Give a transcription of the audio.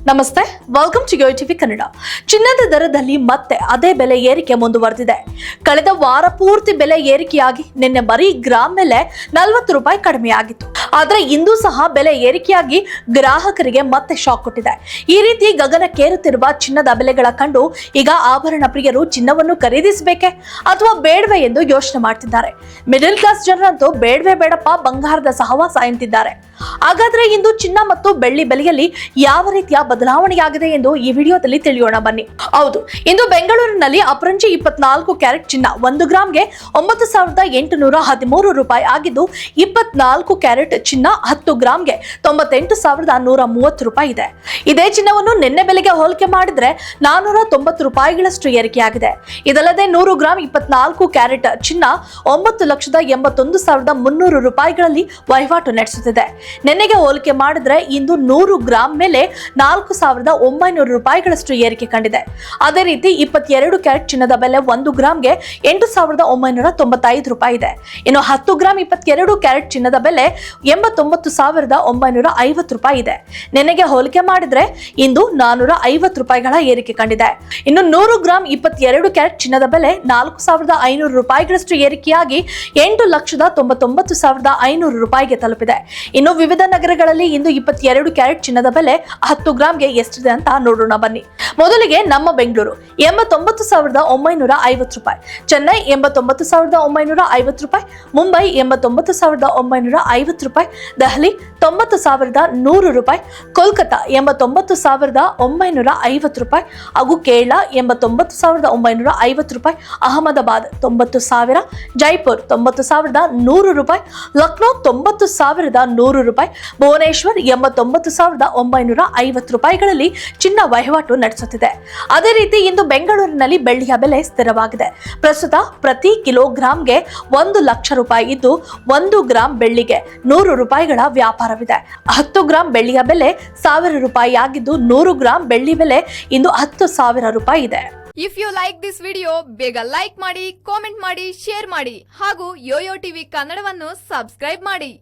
ನಮಸ್ತೆ, welcome to YoYo TV Kannada. ಚಿನ್ನದ ದರದಲ್ಲಿ ಮತ್ತೆ ಅದೇ ಬೆಲೆ ಏರಿಕೆ ಮುಂದುವರೆದಿದೆ. ಕಳೆದ ವಾರ ಪೂರ್ತಿ ಬೆಲೆ ಏರಿಕೆಯಾಗಿ ನಿನ್ನೆ ಬರೀ ಗ್ರಾಂ ಮೇಲೆ 40 ರೂಪಾಯಿ ಕಡಿಮೆಯಾಗಿತ್ತು. ಆದರೆ ಇಂದು ಸಹ ಬೆಲೆ ಏರಿಕೆಯಾಗಿ ಗ್ರಾಹಕರಿಗೆ ಮತ್ತೆ ಶಾಕ್ ಕೊಟ್ಟಿದೆ. ಈ ರೀತಿ ಗಗನಕ್ಕೇರುತ್ತಿರುವ ಚಿನ್ನದ ಬೆಲೆಗಳ ಕಂಡು ಈಗ ಆಭರಣ ಪ್ರಿಯರು ಚಿನ್ನವನ್ನು ಖರೀದಿಸಬೇಕೆ ಅಥವಾ ಬೇಡವೇ ಎಂದು ಯೋಚನೆ ಮಾಡ್ತಿದ್ದಾರೆ. ಮಿಡಲ್ ಕ್ಲಾಸ್ ಜನರಂತೂ ಬೇಡವೇ ಬೇಡಪ್ಪ ಬಂಗಾರದ ಸಹವಾಸ ಎಂತಿದ್ದಾರೆ. ಹಾಗಾದ್ರೆ ಇಂದು ಚಿನ್ನ ಮತ್ತು ಬೆಳ್ಳಿ ಬೆಲೆಯಲ್ಲಿ ಯಾವ ರೀತಿಯ ಬದಲಾವಣೆಯಾಗಿದೆ ಎಂದು ಈ ವಿಡಿಯೋದಲ್ಲಿ ತಿಳಿಯೋಣ ಬನ್ನಿ. ಹೌದು, ಇಂದು ಬೆಂಗಳೂರಿನಲ್ಲಿ ಅಪರಂಜಿ 24 ಕ್ಯಾರೆಟ್ ಚಿನ್ನ 1 ಗ್ರಾಂಗೆ 9,813 ರೂಪಾಯಿ ಆಗಿದ್ದು, 24 ಕ್ಯಾರೆಟ್ ಚಿನ್ನ 10 ಗ್ರಾಂಗೆ 98,130 ರೂಪಾಯಿ ಇದೆ. ಇದೇ ಚಿನ್ನವನ್ನು ನಿನ್ನೆ ಬೆಲೆಗೆ ಹೋಲಿಕೆ ಮಾಡಿದ್ರೆ 490 ರೂಪಾಯಿಗಳಷ್ಟು ಏರಿಕೆಯಾಗಿದೆ. ಇದಲ್ಲದೆ 100 ಗ್ರಾಂ 24 ಕ್ಯಾರೆಟ್ ಚಿನ್ನ 9,81,300 ರೂಪಾಯಿಗಳಲ್ಲಿ ವಹಿವಾಟು ನಡೆಸುತ್ತಿದೆ. ನಿನ್ನೆಗೆ ಹೋಲಿಕೆ ಮಾಡಿದ್ರೆ ಇಂದು 100 ಗ್ರಾಂ ಮೇಲೆ 4,900 ರೂಪಾಯಿಗಳಷ್ಟು ಏರಿಕೆ ಕಂಡಿದೆ. ಅದೇ ರೀತಿ 22 ಕ್ಯಾರೆಟ್ ಚಿನ್ನದ ಬೆಲೆ 1 ಗ್ರಾಂಗೆ 8,995 ರೂಪಾಯಿ ಇದೆ. ಇನ್ನು 10 ಗ್ರಾಂ 22 ಕ್ಯಾರೆಟ್ ಚಿನ್ನದ ಬೆಲೆ 89,950 ರೂಪಾಯಿ ಇದೆ. ನಿನ್ನೆಗೆ ಹೋಲಿಕೆ ಮಾಡಿದ್ರೆ ಇಂದು 450 ರೂಪಾಯಿಗಳ ಏರಿಕೆ ಕಂಡಿದೆ. ಇನ್ನು 100 ಗ್ರಾಂ 22 ಕ್ಯಾರೆಟ್ ಚಿನ್ನದ ಬೆಲೆ 4,500 ರೂಪಾಯಿಗಳಷ್ಟು ಏರಿಕೆಯಾಗಿ 8,99,500 ರೂಪಾಯಿಗೆ ತಲುಪಿದೆ. ಇನ್ನು ವಿವಿಧ ನಗರಗಳಲ್ಲಿ ಇಂದು 22 ಕ್ಯಾರೆಟ್ ಚಿನ್ನದ ಬೆಲೆ 10 ಗ್ರಾಂಗೆ ಎಷ್ಟಿದೆ ಅಂತ ನೋಡೋಣ ಬನ್ನಿ. ಮೊದಲಿಗೆ ನಮ್ಮ ಬೆಂಗಳೂರು 89,950 ರೂಪಾಯಿ, ಚೆನ್ನೈ 89,950 ರೂಪಾಯಿ, ಮುಂಬೈ 89,950 ರೂಪಾಯಿ, ದೆಹಲಿ 90,100 ರೂಪಾಯಿ, ಕೋಲ್ಕತ್ತಾ 89,950 ರೂಪಾಯಿ ಹಾಗೂ ಕೇರಳ 89,950 ರೂಪಾಯಿ, ಅಹಮದಾಬಾದ್ 90,000, ಜೈಪುರ್ 90,100 ರೂಪಾಯಿ, ಲಕ್ನೋ 90,100 ರೂಪಾಯಿ, ಭುವನೇಶ್ವರ್ 89,950 ರೂಪಾಯಿಗಳಲ್ಲಿ ಚಿನ್ನ ವಹಿವಾಟು ನಡೆಸುತ್ತಿದೆ. ಅದೇ ರೀತಿ ಇಂದು ಬೆಂಗಳೂರಿನಲ್ಲಿ ಬೆಳ್ಳಿಯ ಬೆಲೆ ಸ್ಥಿರವಾಗಿದೆ. ಪ್ರಸ್ತುತ ಪ್ರತಿ ಕಿಲೋಗ್ರಾಂಗೆ 1 ಲಕ್ಷ ರೂಪಾಯಿ ಇದ್ದು, 1 ಗ್ರಾಂ ಬೆಳ್ಳಿಗೆ 100 ರೂಪಾಯಿಗಳ ವ್ಯಾಪಾರವಿದೆ. 10 ಗ್ರಾಂ ಬೆಳ್ಳಿಯ ಬೆಲೆ 1,000 ರೂಪಾಯಿ ಆಗಿದ್ದು, 100 ಗ್ರಾಂ ಬೆಳ್ಳಿ ಬೆಲೆ ಇಂದು 10,000 ರೂಪಾಯಿ ಇದೆ. If you like this video, ಬೇಗ ಲೈಕ್ ಮಾಡಿ, ಕಾಮೆಂಟ್ ಮಾಡಿ, ಶೇರ್ ಮಾಡಿ ಹಾಗೂ ಯೋಯೋ ಟಿವಿ ಕನ್ನಡವನ್ನು ಸಬ್ಸ್ಕ್ರೈಬ್ ಮಾಡಿ.